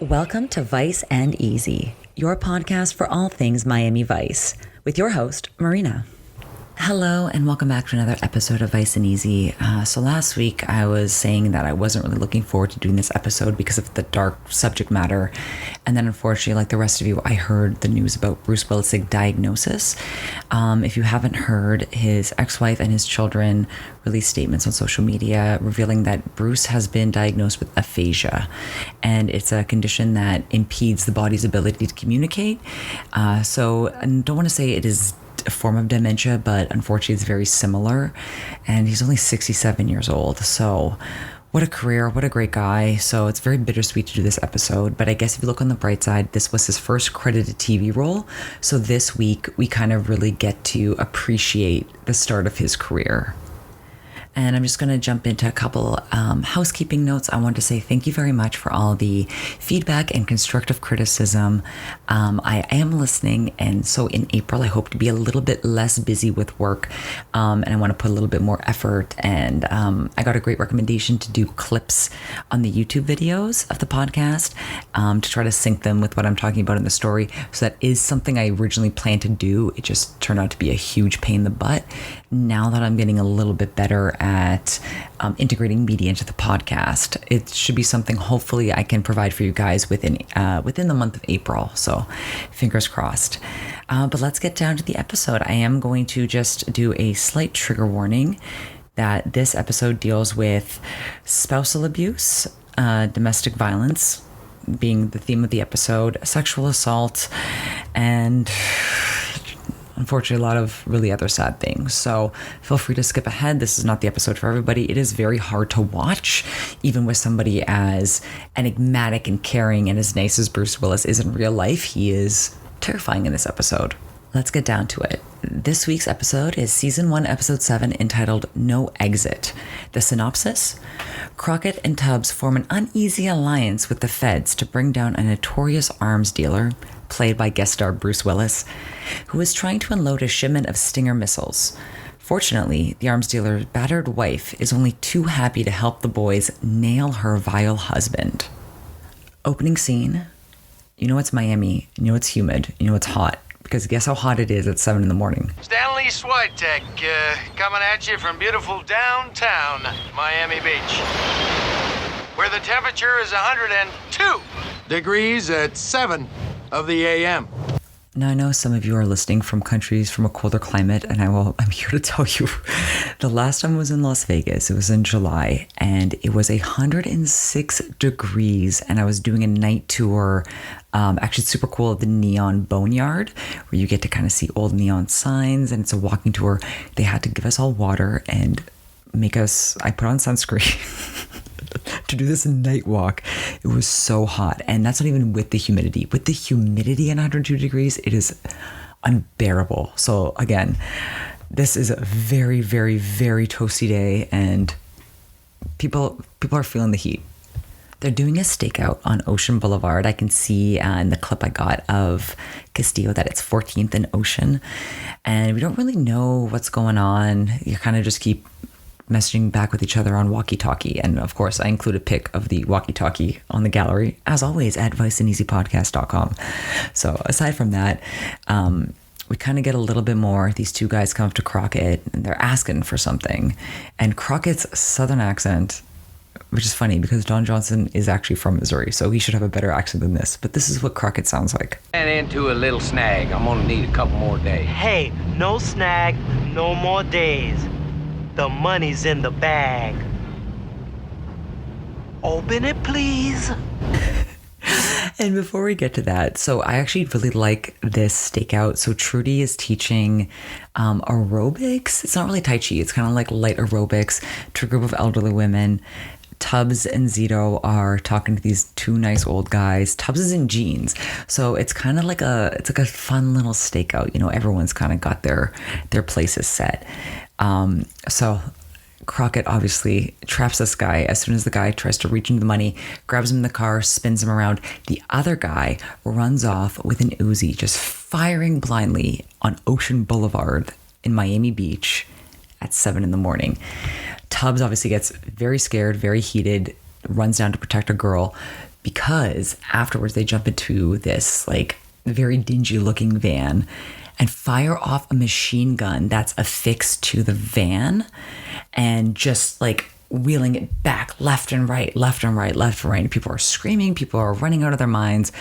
Welcome to Vice and Easy, your podcast for all things Miami Vice, with your host, Marina. Hello, and welcome back to another episode of Vice and Easy. So last week I was saying that I wasn't really looking forward to doing this episode because of the dark subject matter. And then unfortunately, like the rest of you, I heard the news about Bruce Willis' diagnosis. If you haven't heard, his ex-wife and his children released statements on social media revealing that Bruce has been diagnosed with aphasia. And it's a condition that impedes the body's ability to communicate. So I don't want to say it is a form of dementia, but unfortunately it's very similar, and he's only 67 years old. So what a career, what a great guy. So it's very bittersweet to do this episode, but I guess if you look on the bright side, this was his first credited TV role. So this week we kind of really get to appreciate the start of his career. And I'm just going to jump into a couple housekeeping notes. I want to say thank you very much for all the feedback and constructive criticism. I am listening, and so in April, I hope to be a little bit less busy with work, and I want to put a little bit more effort. And I got a great recommendation to do clips on the YouTube videos of the podcast to try to sync them with what I'm talking about in the story. So that is something I originally planned to do. It just turned out to be a huge pain in the butt. Now that I'm getting a little bit better at integrating media into the podcast, it should be something hopefully I can provide for you guys within the month of April. So fingers crossed. But let's get down to the episode. I am going to just do a slight trigger warning that this episode deals with spousal abuse, domestic violence being the theme of the episode, sexual assault, and unfortunately, a lot of really other sad things. So feel free to skip ahead. This is not the episode for everybody. It is very hard to watch, even with somebody as enigmatic and caring and as nice as Bruce Willis is in real life. He is terrifying in this episode. Let's get down to it. This week's episode is Season 1, Episode 7, entitled No Exit. The synopsis: Crockett and Tubbs form an uneasy alliance with the feds to bring down a notorious arms dealer, played by guest star Bruce Willis, who is trying to unload a shipment of Stinger missiles. Fortunately, the arms dealer's battered wife is only too happy to help the boys nail her vile husband. Opening scene. You know it's Miami, you know it's humid, you know it's hot, because guess how hot it is at 7 in the morning. Stanley Switek, coming at you from beautiful downtown Miami Beach, where the temperature is 102 degrees at 7 of the a.m. Now, I know some of you are listening from countries from a colder climate, and I'm here to tell you, the last time I was in Las Vegas, it was in July, and it was 106 degrees, and I was doing a night tour, actually it's super cool, the Neon Boneyard, where you get to kind of see old neon signs, and it's a walking tour. They had to give us all water and I put on sunscreen to do this night walk. It was so hot, and that's not even with the humidity. With the humidity at 102 degrees, it is unbearable. So again, this is a very, very, very toasty day, and people are feeling the heat. They're doing a stakeout on Ocean Boulevard. I can see in the clip I got of Castillo that it's 14th and Ocean, and we don't really know what's going on. You kind of just keep messaging back with each other on walkie-talkie. And of course, I include a pic of the walkie-talkie on the gallery, as always, at viceandeasypodcast.com. So aside from that, we kind of get a little bit more. These two guys come up to Crockett and they're asking for something. And Crockett's southern accent, which is funny because Don Johnson is actually from Missouri, so he should have a better accent than this. But this is what Crockett sounds like. And into a little snag. I'm gonna need a couple more days. Hey, no snag, no more days. The money's in the bag. Open it, please. And before we get to that, so I actually really like this stakeout. So Trudy is teaching aerobics. It's not really Tai Chi. It's kind of like light aerobics to a group of elderly women. Tubbs and Zito are talking to these two nice old guys. Tubbs is in jeans. So it's kind of like a fun little stakeout. You know, everyone's kind of got their places set. So Crockett obviously traps this guy. As soon as the guy tries to reach into the money, grabs him in the car, spins him around. The other guy runs off with an Uzi, just firing blindly on Ocean Boulevard in Miami Beach at 7 in the morning. Tubbs obviously gets very scared, very heated, runs down to protect a girl. because afterwards they jump into this like very dingy looking van and fire off a machine gun that's affixed to the van and just like wheeling it back left and right, left and right, left and right. People are screaming. People are running out of their minds.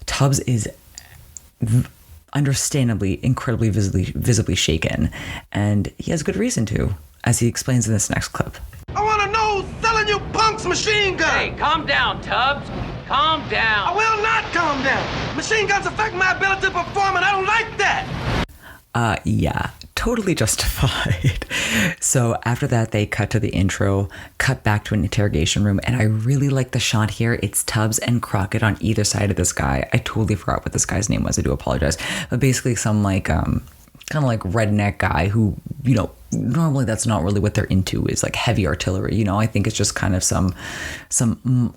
Tubbs is understandably incredibly visibly shaken, and he has good reason to, as he explains in this next clip. I want to know who's selling you punks machine guns. Hey, calm down, Tubbs. Calm down. I will not calm down. Machine guns affect my ability to perform, and I don't like that. Yeah, totally justified. So after that, they cut to the intro, cut back to an interrogation room, and I really like the shot here. It's Tubbs and Crockett on either side of this guy. I totally forgot what this guy's name was. I do apologize. But basically some like, kind of like redneck guy who, you know, normally that's not really what they're into, is like heavy artillery. You know, I think it's just kind of some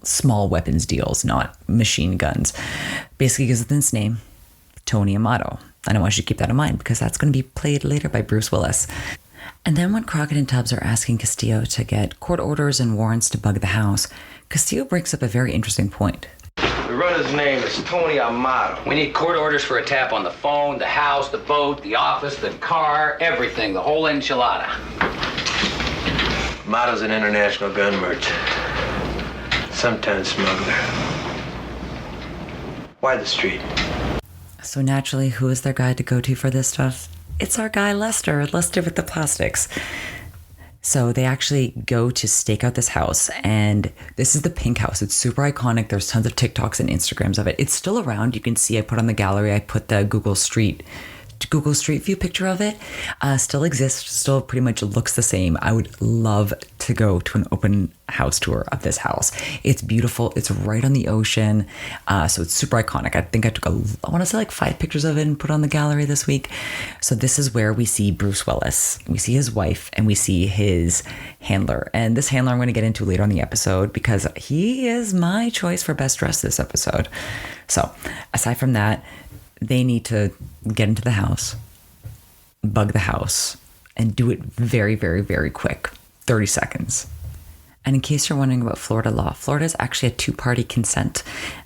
small weapons deals, not machine guns. Basically gives it its name, Tony Amato. And I want you to keep that in mind because that's going to be played later by Bruce Willis. And then when Crockett and Tubbs are asking Castillo to get court orders and warrants to bug the house, Castillo brings up a very interesting point. The runner's name is Tony Amato. We need court orders for a tap on the phone, the house, the boat, the office, the car, everything, the whole enchilada. Amato's an international gun merchant. Sometimes smuggler. Why the street? So naturally, who is their guy to go to for this stuff? It's our guy Lester with the plastics. So they actually go to stake out this house, and this is the pink house. It's super iconic. There's tons of TikToks and Instagrams of it. It's still around. You can see I put on the gallery, I put the Google Street View picture of it. Still exists, still pretty much looks the same. I would love to go to an open house tour of this house. It's beautiful. It's right on the ocean. So it's super iconic. I think I took I want to say like 5 pictures of it and put on the gallery this week. So this is where we see Bruce Willis. We see his wife and we see his handler. And this handler I'm going to get into later on the episode because he is my choice for best dressed this episode. So aside from that, they need to get into the house, bug the house, and do it very, very, very quick, 30 seconds. And in case you're wondering about Florida law, Florida is actually a 2-party consent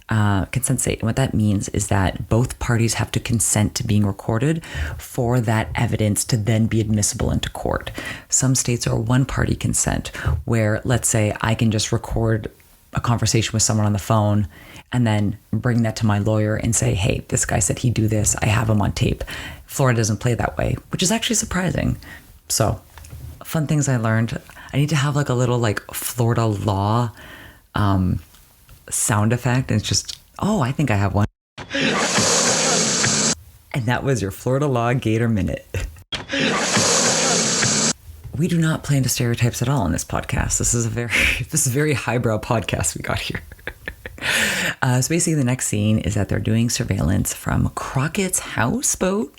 state. And what that means is that both parties have to consent to being recorded for that evidence to then be admissible into court. Some states are 1-party consent, where let's say I can just record a conversation with someone on the phone and then bring that to my lawyer and say, hey, this guy said he'd do this. I have him on tape. Florida doesn't play that way, which is actually surprising. So fun things I learned. I need to have like a little like Florida law sound effect. And it's just, oh, I think I have one. And that was your Florida Law Gator Minute. We do not play into stereotypes at all on this podcast. This is a very highbrow podcast we got here. So basically the next scene is that they're doing surveillance from Crockett's houseboat.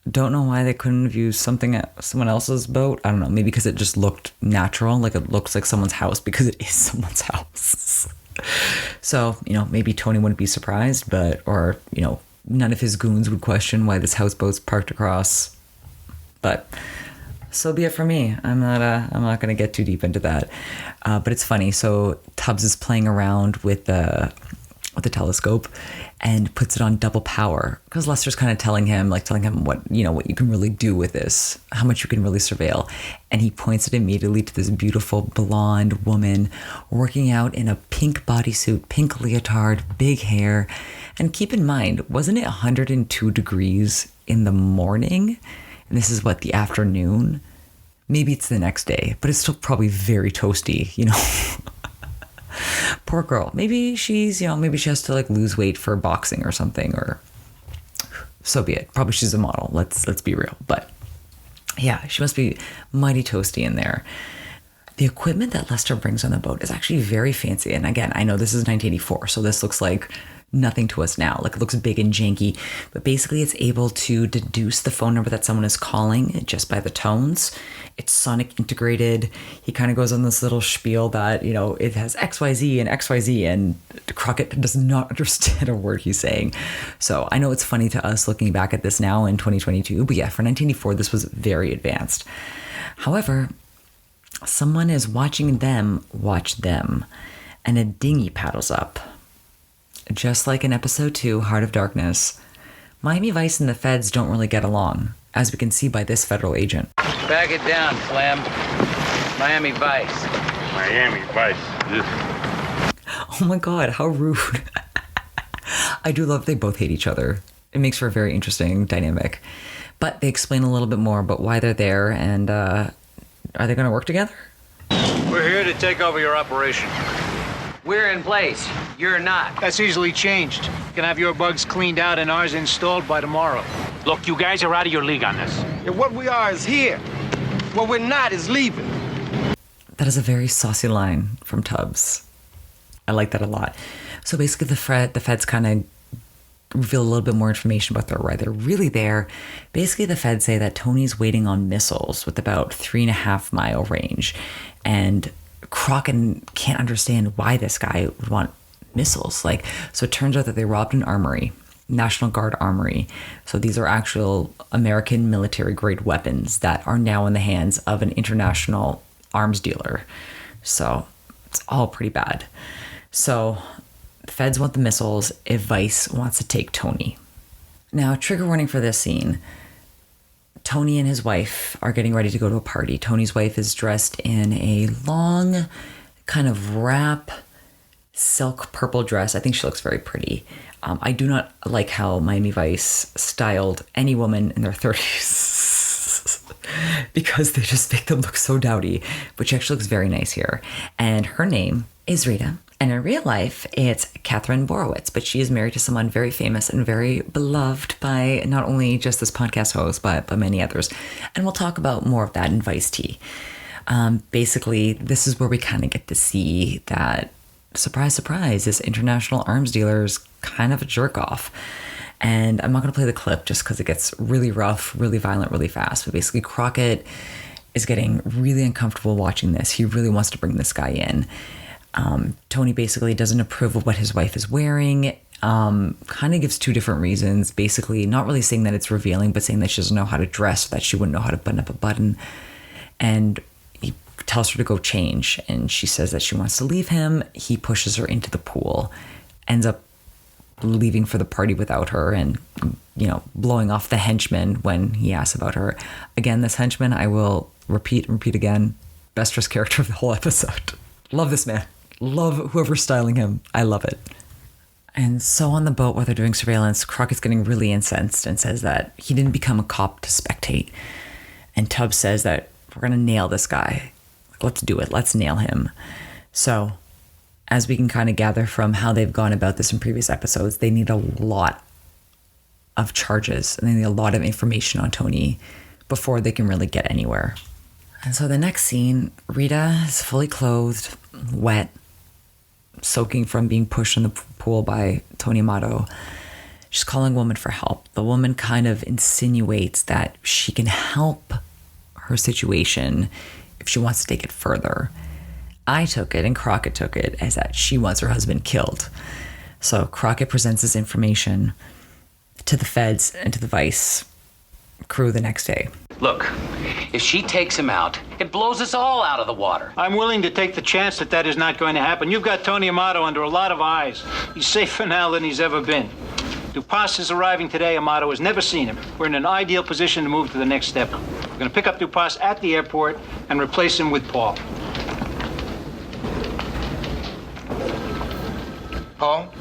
Don't know why they couldn't have used someone else's boat. I don't know, maybe because it just looked natural, like it looks like someone's house because it is someone's house. So, you know, maybe Tony wouldn't be surprised, or, you know, none of his goons would question why this houseboat's parked across. But so be it for me. I'm not going to get too deep into that. But it's funny. So Tubbs is playing around with the telescope and puts it on double power because Lester's kind of telling him what you can really do with this, how much you can really surveil. And he points it immediately to this beautiful blonde woman working out in a pink bodysuit, pink leotard, big hair. And keep in mind, wasn't it 102 degrees in the morning? And this is the afternoon? Maybe it's the next day, but it's still probably very toasty, you know. Poor girl. Maybe she has to lose weight for boxing or something, or so be it. Probably she's a model. Let's be real. But yeah, she must be mighty toasty in there. The equipment that Lester brings on the boat is actually very fancy. And again, I know this is 1984, so this looks like nothing to us now. It looks big and janky, but basically it's able to deduce the phone number that someone is calling just by the tones. It's sonic integrated. He kind of goes on this little spiel that, it has XYZ and XYZ, and Crockett does not understand a word he's saying. So I know it's funny to us looking back at this now in 2022, but yeah, for 1984, this was very advanced. However, someone is watching them watch them, and a dinghy paddles up. just like in episode 2, Heart of Darkness, Miami Vice and the feds don't really get along, as we can see by this federal agent. Back it down, Clem. Miami Vice. Miami Vice. Oh my God, how rude. I do love they both hate each other. It makes for a very interesting dynamic. But they explain a little bit more about why they're there and are they going to work together? We're here to take over your operation. We're in place. You're not. That's easily changed. You can have your bugs cleaned out and ours installed by tomorrow. Look, you guys are out of your league on this. And what we are is here. What we're not is leaving. That is a very saucy line from Tubbs. I like that a lot. So basically the feds kind of reveal a little bit more information about why they're really there. Basically, the feds say that Tony's waiting on missiles with about 3.5 mile range. And Crockett can't understand why this guy would want missiles. So it turns out that they robbed an armory, National Guard armory. So these are actual American military grade weapons that are now in the hands of an international arms dealer. So it's all pretty bad. So the feds want the missiles if Vice wants to take Tony. Now, trigger warning for this scene. Tony and his wife are getting ready to go to a party. Tony's wife is dressed in a long kind of wrap silk purple dress. I think she looks very pretty. I do not like how Miami Vice styled any woman in their 30s because they just make them look so dowdy, but she actually looks very nice here. And her name is Rita. And in real life, it's Katherine Borowitz, but she is married to someone very famous and very beloved by not only just this podcast host, but by many others. And we'll talk about more of that in Vice Tea. Basically, this is where we kind of get to see that, surprise, surprise, this international arms dealer is kind of a jerk off. And I'm not going to play the clip just because it gets really rough, really violent, really fast. But basically, Crockett is getting really uncomfortable watching this. He really wants to bring this guy in. Tony basically doesn't approve of what his wife is wearing, kind of gives 2 different reasons, basically not really saying that it's revealing, but saying that she doesn't know how to dress, that she wouldn't know how to button up a button. And he tells her to go change, and she says that she wants to leave him. He pushes her into the pool, ends up leaving for the party without her and, blowing off the henchman when he asks about her. Again, this henchman, I will repeat again, best dressed character of the whole episode. Love this man. Love whoever's styling him. I love it. And so on the boat while they're doing surveillance, Crockett's getting really incensed and says that he didn't become a cop to spectate. And Tubbs says that we're going to nail this guy. Let's do it. Let's nail him. So as we can kind of gather from how they've gone about this in previous episodes, they need a lot of charges and they need a lot of information on Tony before they can really get anywhere. And so the next scene, Rita is fully clothed, wet, soaking from being pushed in the pool by Tony Amato. She's calling a woman for help. The woman kind of insinuates that she can help her situation if she wants to take it further. I took it, and Crockett took it, as that she wants her husband killed. So Crockett presents this information to the feds and to the Vice crew the next day. Look, if she takes him out, it blows us all out of the water. I'm willing to take the chance that is not going to happen. You've got Tony Amato under a lot of eyes. He's safer now than he's ever been. Dupas is arriving today. Amato has never seen him. We're in an ideal position to move to the next step. We're going to pick up Dupas at the airport and replace him with Paul. Paul?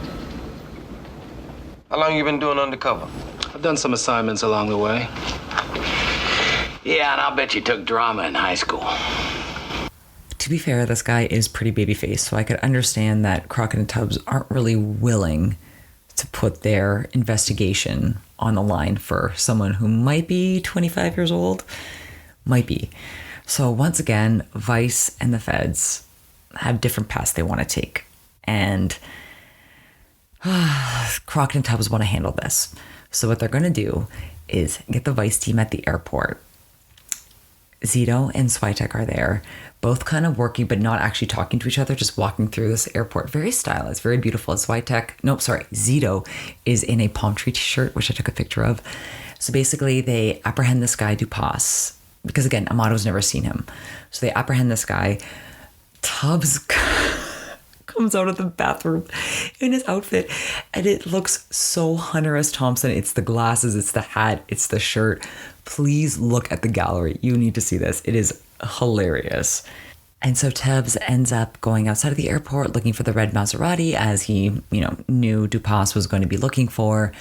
How long you been doing undercover? I've done some assignments along the way. Yeah, and I'll bet you took drama in high school. To be fair, this guy is pretty babyface, so I could understand that Crockett and Tubbs aren't really willing to put their investigation on the line for someone who might be 25 years old. Might be. So once again, Vice and the feds have different paths they want to take. And Crockett and Tubbs want to handle this. So what they're going to do is get the Vice team at the airport. Zito and Switek are there, both kind of working but not actually talking to each other, just walking through this airport. Very stylized, very beautiful. Zito is in a palm tree t-shirt, which I took a picture of. So basically they apprehend this guy, Dupas, because again, Amato's never seen him. So they apprehend this guy. Tubbs comes out of the bathroom in his outfit, and it looks so Hunter S. Thompson. It's the glasses, it's the hat, it's the shirt. Please look at the gallery. You need to see this. It is hilarious. And so Tubbs ends up going outside of the airport looking for the red Maserati, as he, knew Dupas was going to be looking for.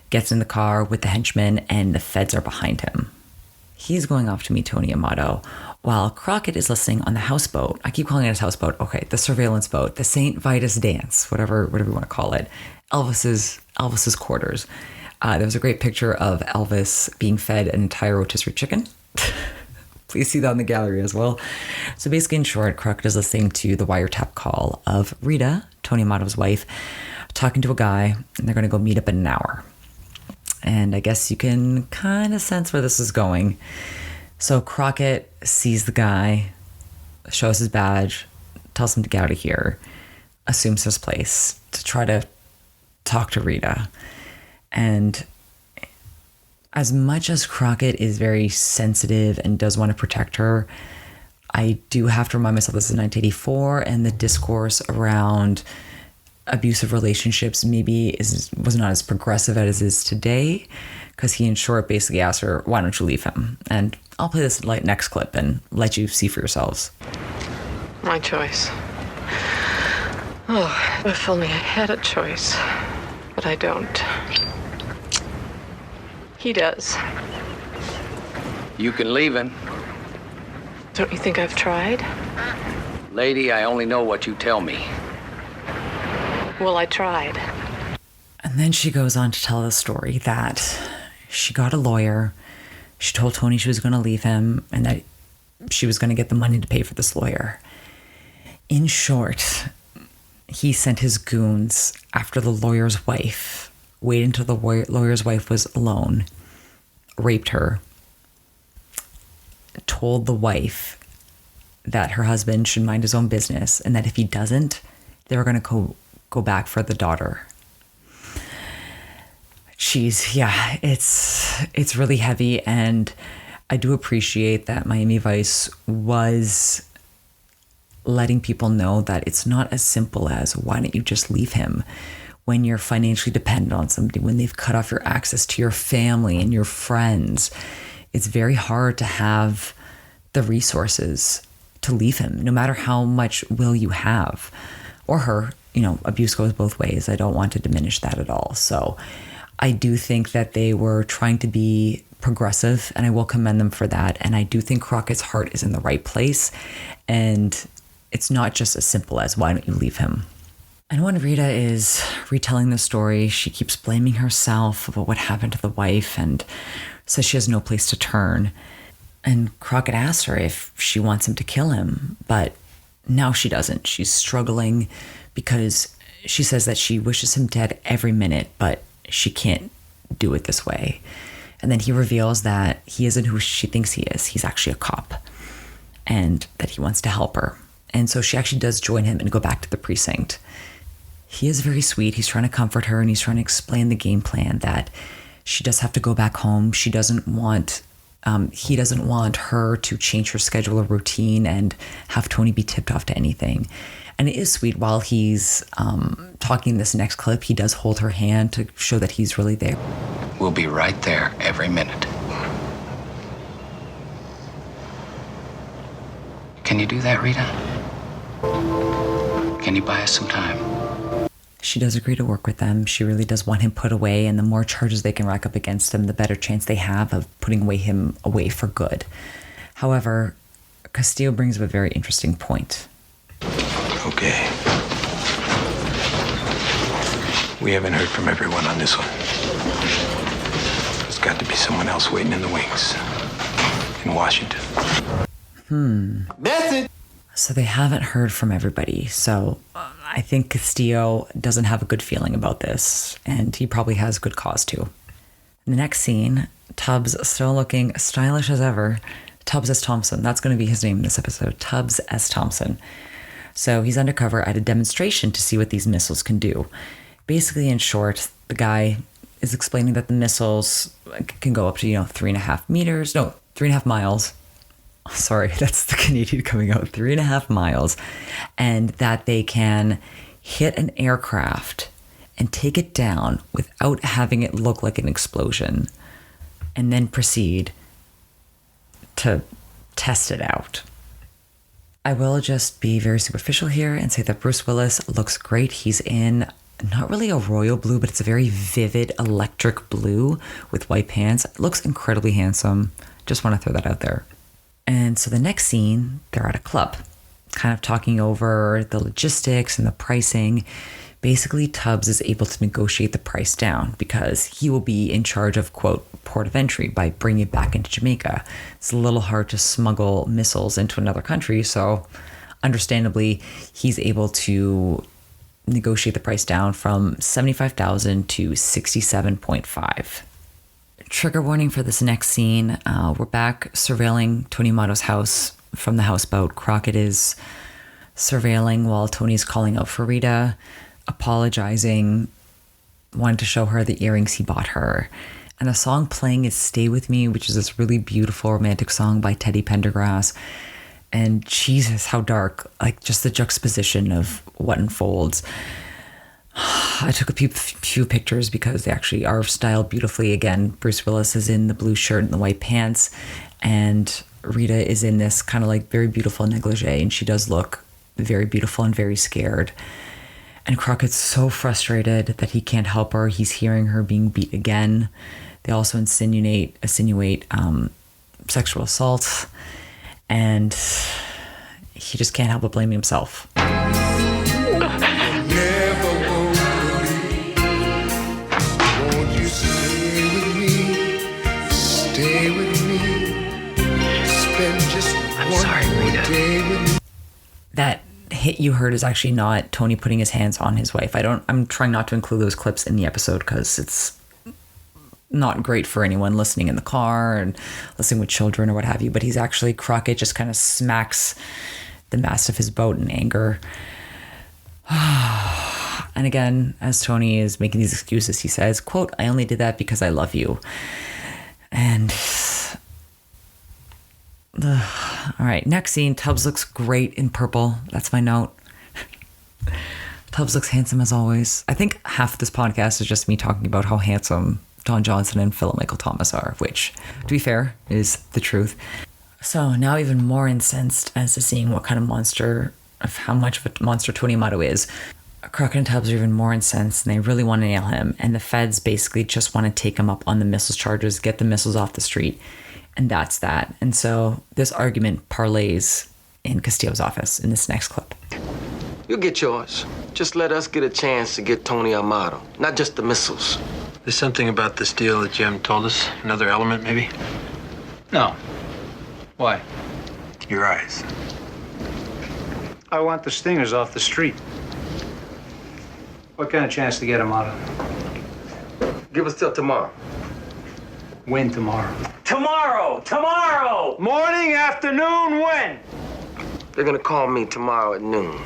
Gets in the car with the henchman, and the feds are behind him. He's going off to meet Tony Amato, while Crockett is listening on the houseboat. I keep calling it his houseboat. Okay, the surveillance boat, the St. Vitus dance, whatever you want to call it. Elvis's quarters. There was a great picture of Elvis being fed an entire rotisserie chicken. Please see that in the gallery as well. So basically, in short, Crockett is listening to the wiretap call of Rita, Tony Amato's wife, talking to a guy, and they're going to go meet up in an hour. And I guess you can kind of sense where this is going. So Crockett sees the guy, shows his badge, tells him to get out of here, assumes his place to try to talk to Rita. And as much as Crockett is very sensitive and does want to protect her, I do have to remind myself this is 1984, and the discourse around abusive relationships maybe was not as progressive as it is today, because he in short basically asked her, why don't you leave him? And I'll play this next clip and let you see for yourselves. My choice. Oh, if only I had a choice. But I don't. He does. You can leave him. Don't you think I've tried? Lady, I only know what you tell me. Well, I tried. And then she goes on to tell the story that she got a lawyer. She told Tony she was going to leave him and that she was going to get the money to pay for this lawyer. In short, he sent his goons after the lawyer's wife, waited until the lawyer's wife was alone, raped her, told the wife that her husband should mind his own business and that if he doesn't, they were going to go back for the daughter. It's really heavy, and I do appreciate that Miami Vice was letting people know that it's not as simple as, why don't you just leave him when you're financially dependent on somebody, when they've cut off your access to your family and your friends. It's very hard to have the resources to leave him, no matter how much will you have, or her. Abuse goes both ways. I don't want to diminish that at all. So I do think that they were trying to be progressive, and I will commend them for that. And I do think Crockett's heart is in the right place. And it's not just as simple as, why don't you leave him? And when Rita is retelling the story, she keeps blaming herself about what happened to the wife and says she has no place to turn. And Crockett asks her if she wants him to kill him, but now she doesn't. She's struggling because she says that she wishes him dead every minute, but she can't do it this way. And then he reveals that he isn't who she thinks he is. He's actually a cop, and that he wants to help her. And so she actually does join him and go back to the precinct. He is very sweet. He's trying to comfort her, and he's trying to explain the game plan, that she does have to go back home. He doesn't want her to change her schedule or routine and have Tony be tipped off to anything. And it is sweet. While he's talking this next clip, he does hold her hand to show that he's really there. We'll be right there every minute. Can you do that, Rita? Can you buy us some time? She does agree to work with them. She really does want him put away, and the more charges they can rack up against him, the better chance they have of putting him away for good. However, Castillo brings up a very interesting point. Okay. We haven't heard from everyone on this one. There's got to be someone else waiting in the wings in Washington. That's it. So they haven't heard from everybody. So I think Castillo doesn't have a good feeling about this, and he probably has good cause to. In the next scene, Tubbs, still looking stylish as ever. Tubbs S. Thompson. That's going to be his name in this episode. Tubbs S. Thompson. So he's undercover at a demonstration to see what these missiles can do. Basically, in short, the guy is explaining that the missiles can go up to, 3.5 miles. Sorry, that's the Canadian coming out. 3.5 miles. And that they can hit an aircraft and take it down without having it look like an explosion, and then proceed to test it out. I will just be very superficial here and say that Bruce Willis looks great. He's in not really a royal blue, but it's a very vivid electric blue with white pants. Looks incredibly handsome. Just want to throw that out there. And so the next scene, they're at a club, kind of talking over the logistics and the pricing. Basically, Tubbs is able to negotiate the price down because he will be in charge of, quote, port of entry by bringing it back into Jamaica. It's a little hard to smuggle missiles into another country, so understandably, he's able to negotiate the price down from $75,000 to $67.5. Trigger warning for this next scene. We're back surveilling Tony Amato's house from the houseboat. Crockett is surveilling while Tony's calling out for Rita, apologizing, wanting to show her the earrings he bought her. And the song playing is Stay With Me, which is this really beautiful romantic song by Teddy Pendergrass. And Jesus, how dark, like just the juxtaposition of what unfolds. I took a few pictures because they actually are styled beautifully. Again, Bruce Willis is in the blue shirt and the white pants, and Rita is in this kind of like very beautiful negligee, and she does look very beautiful and very scared. And Crockett's so frustrated that he can't help her. He's hearing her being beat again. They also insinuate sexual assault, and he just can't help but blame himself. I'm sorry, Rita. That hit you heard is actually not Tony putting his hands on his wife. I'm trying not to include those clips in the episode because it's not great for anyone listening in the car and listening with children or what have you, but he's actually, Crockett just kind of smacks the mast of his boat in anger. And again, as Tony is making these excuses, he says, quote, "I only did that because I love you." And all right, next scene, Tubbs looks great in purple. That's my note. Tubbs looks handsome as always. I think half of this podcast is just me talking about how handsome Don Johnson and Philip Michael Thomas are, which, to be fair, is the truth. So now even more incensed as to seeing what kind of monster, of how much of a monster Tony Amato is. Crockett and Tubbs are even more incensed, and they really want to nail him. And the feds basically just want to take him up on the missiles charges, get the missiles off the street. And that's that. And so this argument parlays in Castillo's office in this next clip. You'll get yours. Just let us get a chance to get Tony Amato, not just the missiles. There's something about this deal that you haven't told us? Another element, maybe? No. Why? Your eyes. I want the stingers off the street. What kind of chance to get him out of? Give us till tomorrow. When tomorrow? Tomorrow! Morning, afternoon, when? They're gonna call me tomorrow at noon.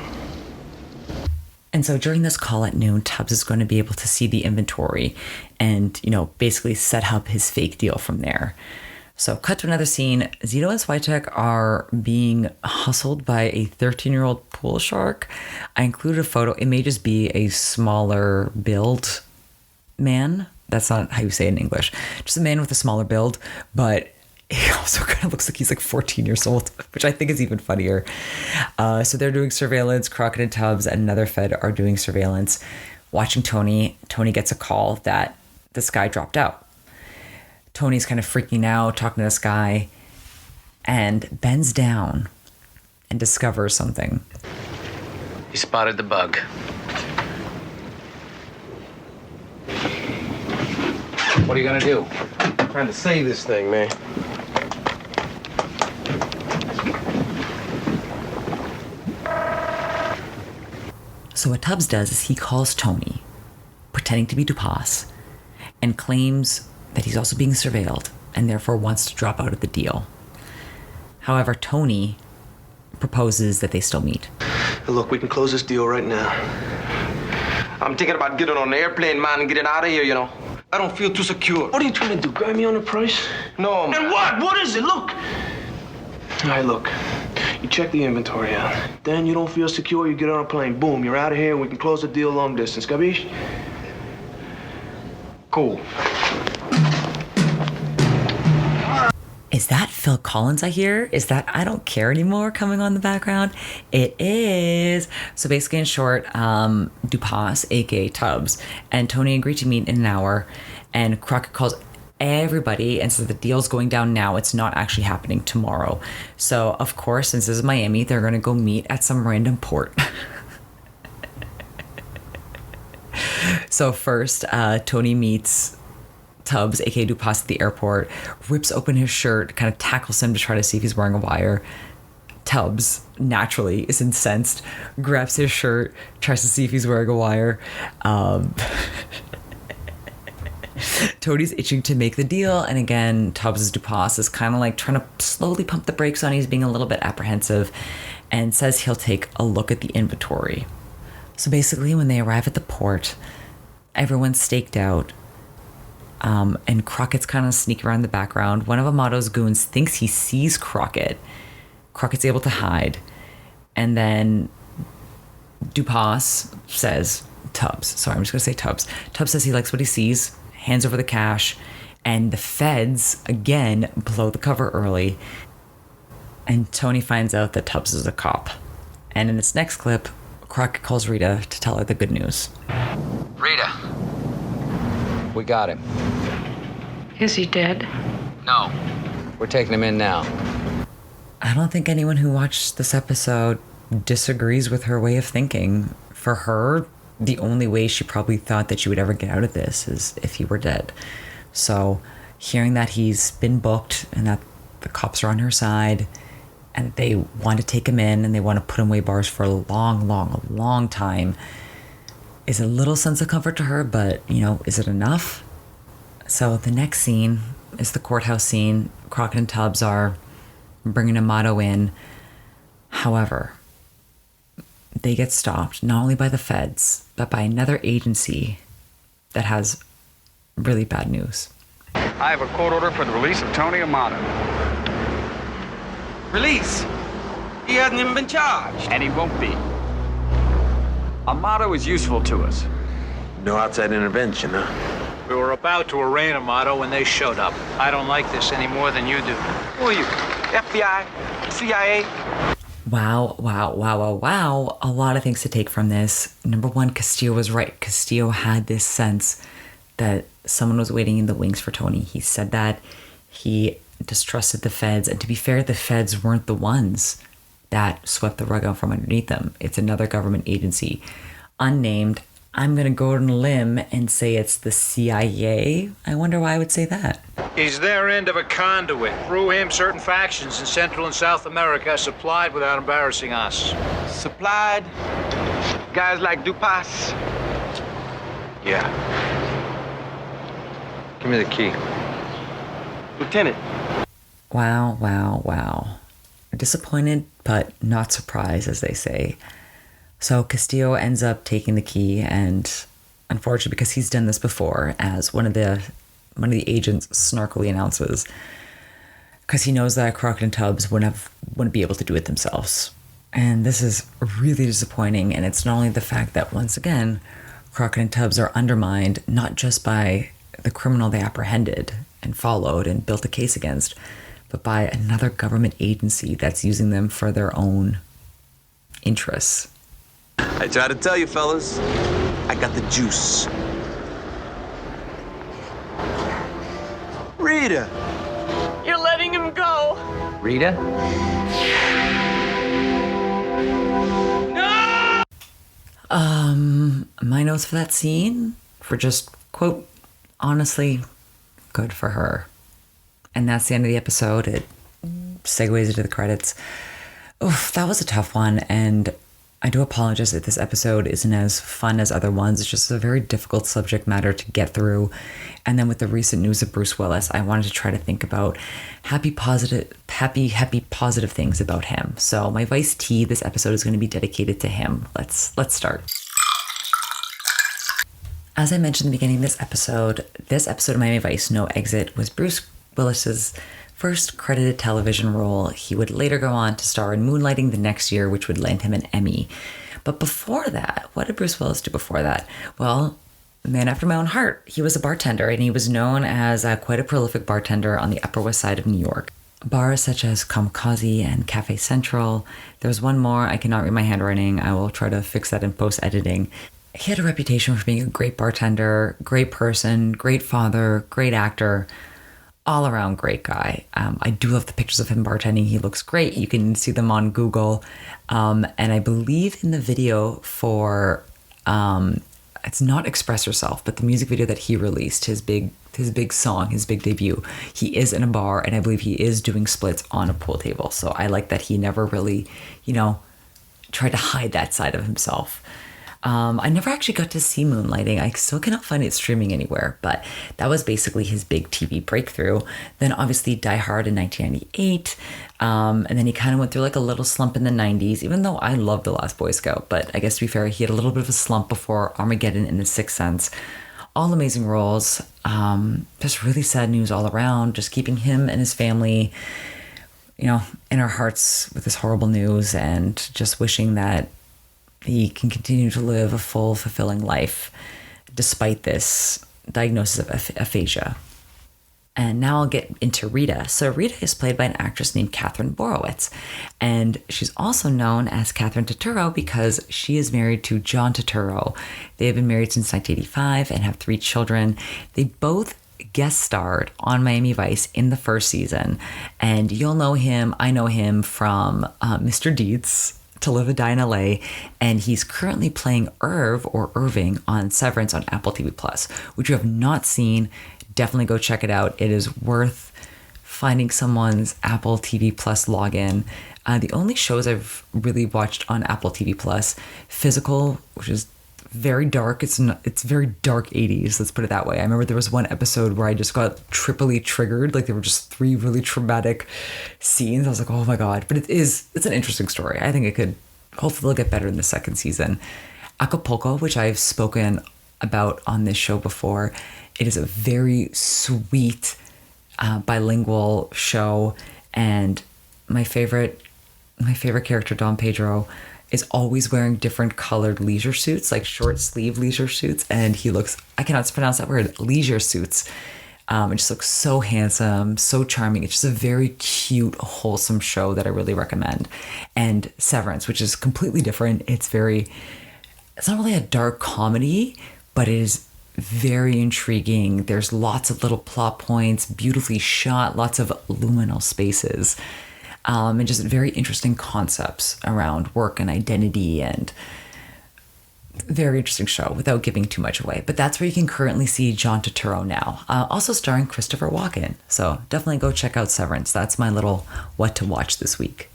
And so during this call at noon, Tubbs is going to be able to see the inventory and, basically set up his fake deal from there. So cut to another scene. Zito and Switek are being hustled by a 13-year-old pool shark. I included a photo. It may just be a smaller build man. That's not how you say it in English. Just a man with a smaller build, but he also kind of looks like he's like 14 years old, which I think is even funnier. So they're doing surveillance. Crockett and Tubbs and another Fed are doing surveillance, watching Tony. Tony gets a call that this guy dropped out. Tony's kind of freaking out, talking to this guy, and bends down and discovers something. He spotted the bug. What are you gonna do? I'm trying to save this thing, man. So what Tubbs does is he calls Tony, pretending to be Dupas, and claims that he's also being surveilled and therefore wants to drop out of the deal. However, Tony proposes that they still meet. Look, we can close this deal right now. I'm thinking about getting on the airplane, man, and getting out of here, I don't feel too secure. What are you trying to do, grab me on the price? No, man. And what? What is it? Look! All right, look. You check the inventory out. Then you don't feel secure, you get on a plane. Boom, you're out of here, and we can close the deal long distance. Capiche? Cool. Is that Phil Collins I hear? Is that I Don't Care Anymore coming on in the background? It is. So basically, in short, Dupas, a.k.a. Tubbs, and Tony agreed to meet in an hour, and Crockett calls everybody and says the deal's going down now. It's not actually happening tomorrow. So, of course, since this is Miami, they're going to go meet at some random port. So first, Tony meets Tubbs, a.k.a. Dupas, at the airport, rips open his shirt, kind of tackles him to try to see if he's wearing a wire. Tubbs, naturally, is incensed, grabs his shirt, tries to see if he's wearing a wire. Tony's itching to make the deal, and again, Tubbs' Dupas is kind of like trying to slowly pump the brakes on. He's being a little bit apprehensive and says he'll take a look at the inventory. So basically, when they arrive at the port, everyone's staked out. And Crockett's kind of sneaking around the background. One of Amato's goons thinks he sees Crockett. Crockett's able to hide. And then Dupas says, Tubbs. Sorry, I'm just going to say Tubbs. Tubbs says he likes what he sees, hands over the cash, and the feds, again, blow the cover early. And Tony finds out that Tubbs is a cop. And in this next clip, Crockett calls Rita to tell her the good news. Rita, we got him. Is he dead? No, we're taking him in now. I don't think anyone who watched this episode disagrees with her way of thinking. For her, the only way she probably thought that she would ever get out of this is if he were dead. So hearing that he's been booked and that the cops are on her side and they want to take him in and they want to put him away bars for a long time is a little sense of comfort to her, but, is it enough? So the next scene is the courthouse scene. Crockett and Tubbs are bringing Amato in. However, they get stopped not only by the feds, but by another agency that has really bad news. I have a court order for the release of Tony Amato. Release? He hasn't even been charged. And he won't be. Amato is useful to us. No outside intervention, huh? We were about to arraign Amato when they showed up. I don't like this any more than you do. Who are you? FBI? CIA? Wow. A lot of things to take from this. Number one, Castillo was right. Castillo had this sense that someone was waiting in the wings for Tony. He said that. He distrusted the feds. And to be fair, the feds weren't the ones that swept the rug out from underneath them. It's another government agency, unnamed. I'm going to go on a limb and say it's the CIA. I wonder why I would say that. He's their end of a conduit. Through him, certain factions in Central and South America are supplied without embarrassing us. Supplied? Guys like Dupas? Yeah. Give me the key. Lieutenant. Wow. Disappointed, but not surprised, as they say. So Castillo ends up taking the key, and unfortunately, because he's done this before, as one of the agents snarkily announces, because he knows that Crockett and Tubbs wouldn't be able to do it themselves. And this is really disappointing, and it's not only the fact that, once again, Crockett and Tubbs are undermined, not just by the criminal they apprehended and followed and built a case against, but by another government agency that's using them for their own interests. I tried to tell you, fellas. I got the juice. Rita! You're letting him go. Rita? No! My notes for that scene were just, quote, honestly, good for her. And that's the end of the episode. It segues into the credits. Oof, that was a tough one, and I do apologize that this episode isn't as fun as other ones. It's just a very difficult subject matter to get through. And then with the recent news of Bruce Willis, I wanted to try to think about happy positive things about him. So my Vice Tea this episode is going to be dedicated to him. Let's start. As I mentioned in the beginning of this episode of Miami Vice No Exit was Bruce Willis's first credited television role. He would later go on to star in Moonlighting the next year, which would land him an Emmy. But before that, what did Bruce Willis do before that? Well, man after my own heart. He was a bartender, and he was known as quite a prolific bartender on the Upper West Side of New York. Bars such as Kamikaze and Cafe Central. There's one more. I cannot read my handwriting. I will try to fix that in post-editing. He had a reputation for being a great bartender, great person, great father, great actor, all-around great guy. I do love the pictures of him bartending. He looks great. You can see them on Google. And I believe in the video for... it's not Express Yourself, but the music video that he released, his big song, his big debut, he is in a bar, and I believe he is doing splits on a pool table. So I like that he never really, tried to hide that side of himself. I never actually got to see Moonlighting. I still cannot find it streaming anywhere, but that was basically his big TV breakthrough. Then obviously Die Hard in 1998. And then he kind of went through like a little slump in the 90s, even though I love The Last Boy Scout. But I guess to be fair, he had a little bit of a slump before Armageddon and The Sixth Sense. All amazing roles. Just really sad news all around. Just keeping him and his family, in our hearts with this horrible news, and just wishing that he can continue to live a full, fulfilling life despite this diagnosis of aphasia. And now I'll get into Rita. So Rita is played by an actress named Katherine Borowitz. And she's also known as Catherine Turturro because she is married to John Turturro. They have been married since 1985 and have 3 children. They both guest starred on Miami Vice in the first season. And you'll know him. I know him from Mr. Deeds, To Live and Die in LA, and he's currently playing Irving on Severance on Apple TV+, which you have not seen. Definitely go check it out. It is worth finding someone's Apple TV+ login. The only shows I've really watched on Apple TV+, Physical, which is very dark. It's very dark 80s, let's put it that way. I remember there was one episode where I just got triply triggered. Like there were just 3 really traumatic scenes. I was like, oh my God. But it's an interesting story. I think it could, hopefully it'll get better in the second season. Acapulco, which I've spoken about on this show before. It is a very sweet bilingual show, and my favorite character, Don Pedro, is always wearing different colored leisure suits, like short sleeve leisure suits, and he looks, I cannot pronounce that word, leisure suits. It just looks so handsome, so charming. It's just a very cute, wholesome show that I really recommend. And Severance, which is completely different. It's not really a dark comedy, but it is very intriguing. There's lots of little plot points, beautifully shot, lots of liminal spaces, and just very interesting concepts around work and identity, and very interesting show without giving too much away. But that's where you can currently see John Turturro now, also starring Christopher Walken. So definitely go check out Severance. That's my little what to watch this week.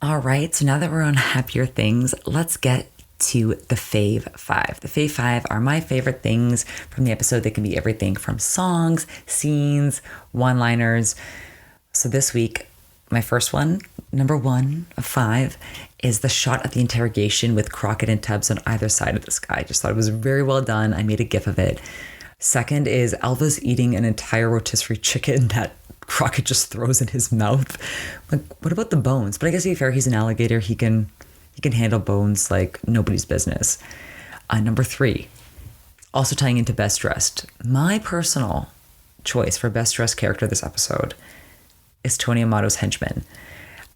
All right, so now that we're on happier things, let's get to the Fave 5. The Fave 5 are my favorite things from the episode. They can be everything from songs, scenes, one-liners. So this week, my first one, number 1 of 5, is the shot of the interrogation with Crockett and Tubbs on either side of this guy. I just thought it was very well done. I made a gif of it. Second is Elva's eating an entire rotisserie chicken that Crockett just throws in his mouth. Like, what about the bones? But I guess to be fair, he's an alligator. He can handle bones like nobody's business. Number 3, also tying into Best Dressed. My personal choice for Best Dressed character this episode is Tony Amato's Henchman.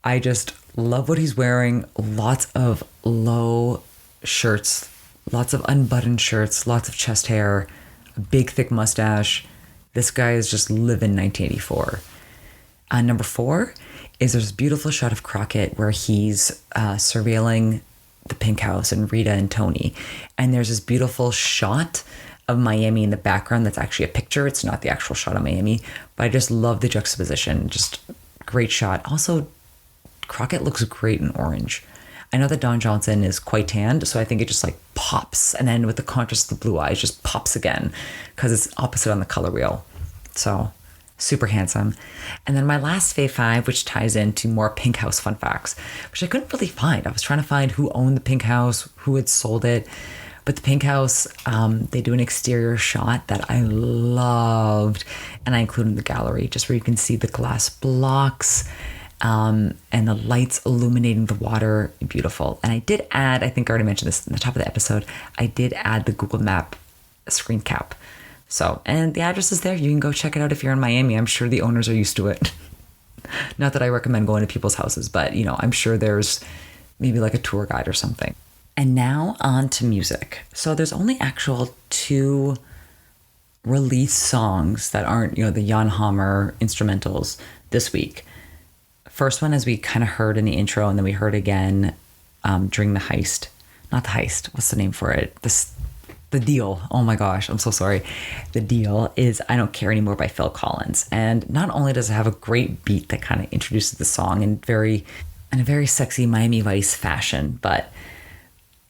I just love what he's wearing. Lots of low shirts, lots of unbuttoned shirts, lots of chest hair, a big thick mustache. This guy is just living 1984. Number 4 is there's this beautiful shot of Crockett where he's surveilling the Pink House and Rita and Tony. And there's this beautiful shot of Miami in the background that's actually a picture. It's not the actual shot of Miami, but I just love the juxtaposition. Just great shot. Also, Crockett looks great in orange. I know that Don Johnson is quite tanned, so I think it just like pops. And then with the contrast of the blue eyes, just pops again because it's opposite on the color wheel. So super handsome. And then my last Fave 5, which ties into more Pink House fun facts, which I couldn't really find. I was trying to find who owned the Pink House, who had sold it. But the Pink House, they do an exterior shot that I loved, and I include in the gallery, just where you can see the glass blocks and the lights illuminating the water. Beautiful. And I did add, I think I already mentioned this in the top of the episode, I did add the Google Map screen cap. So, and the address is there. You can go check it out if you're in Miami. I'm sure the owners are used to it. Not that I recommend going to people's houses, but, you know, I'm sure there's maybe like a tour guide or something. And now on to music. So there's only actual 2 released songs that aren't, you know, the Jan Hammer instrumentals this week. First one, as we kind of heard in the intro, and then we heard again during the heist. Not the heist. What's the name for it? The Deal. Oh my gosh, I'm so sorry. The Deal is I Don't Care Anymore by Phil Collins. And not only does it have a great beat that kind of introduces the song in a very sexy Miami Vice fashion, but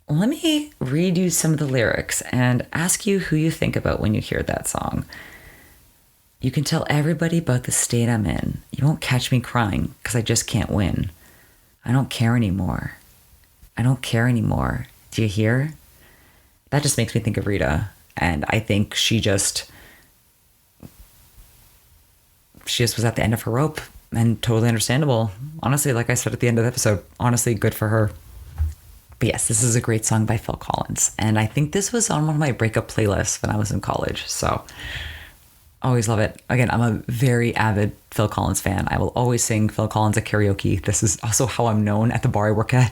let me read you some of the lyrics and ask you who you think about when you hear that song. You can tell everybody about the state I'm in. You won't catch me crying because I just can't win. I don't care anymore. I don't care anymore. Do you hear? That just makes me think of Rita. And I think she just was at the end of her rope, and totally understandable. Honestly, like I said at the end of the episode, honestly, good for her. But yes, this is a great song by Phil Collins. And I think this was on one of my breakup playlists when I was in college. So always love it. Again, I'm a very avid Phil Collins fan. I will always sing Phil Collins at karaoke. This is also how I'm known at the bar I work at,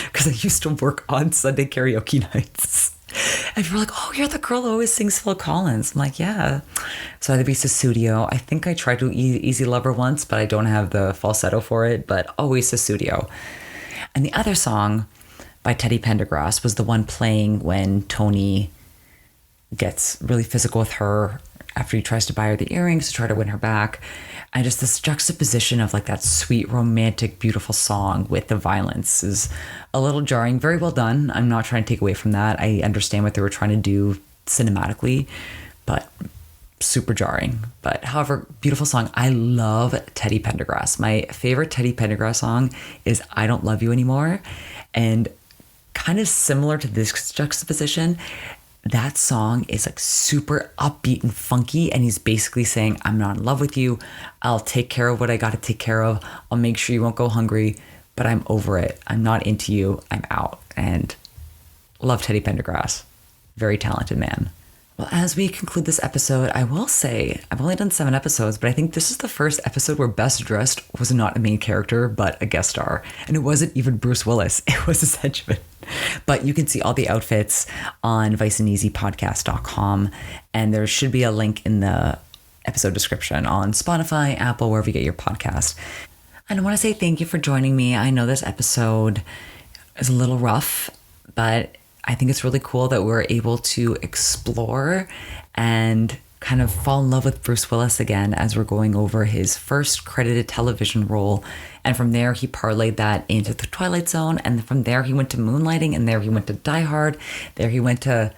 because I used to work on Sunday karaoke nights. And people are like, oh, you're the girl who always sings Phil Collins. I'm like, yeah. So either be Sussudio. I think I tried to Easy Lover once, but I don't have the falsetto for it, but always Sussudio. And the other song by Teddy Pendergrass was the one playing when Tony gets really physical with her after he tries to buy her the earrings to try to win her back. And just this juxtaposition of like that sweet, romantic, beautiful song with the violence is a little jarring. Very well done. I'm not trying to take away from that. I understand what they were trying to do cinematically, but super jarring. But however, beautiful song. I love Teddy Pendergrass. My favorite Teddy Pendergrass song is I Don't Love You Anymore. And kind of similar to this juxtaposition, that song is like super upbeat and funky, and he's basically saying, I'm not in love with you. I'll take care of what I got to take care of. I'll make sure you won't go hungry, but I'm over it. I'm not into you. I'm out. And love Teddy Pendergrass. Very talented man. Well, as we conclude this episode, I will say I've only done 7 episodes, but I think this is the first episode where Best Dressed was not a main character, but a guest star. And it wasn't even Bruce Willis. It was his henchman. But you can see all the outfits on viceandeasypodcast.com. And there should be a link in the episode description on Spotify, Apple, wherever you get your podcast. And I want to say thank you for joining me. I know this episode is a little rough, but I think it's really cool that we're able to explore and kind of fall in love with Bruce Willis again as we're going over his first credited television role. And from there, he parlayed that into The Twilight Zone. And from there, he went to Moonlighting. And there he went to Die Hard. There he went to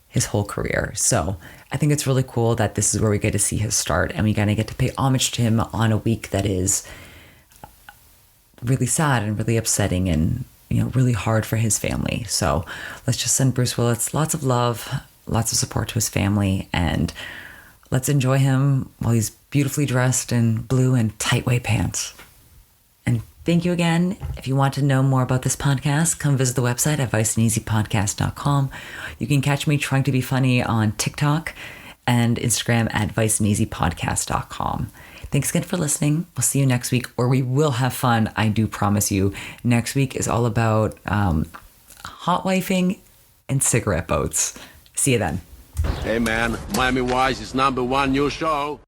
his whole career. So I think it's really cool that this is where we get to see his start. And we kind of get to pay homage to him on a week that is really sad and really upsetting and, you know, really hard for his family. So let's just send Bruce Willis lots of love, lots of support to his family, and let's enjoy him while he's beautifully dressed in blue and tight white pants. And thank you again. If you want to know more about this podcast, come visit the website at viceandeasypodcast.com. You can catch me trying to be funny on TikTok and Instagram at viceandeasypodcast.com. Thanks again for listening. We'll see you next week, or we will have fun. I do promise you. Next week is all about hot wifing and cigarette boats. See you then. Hey man, Miami Vice is #1 new show.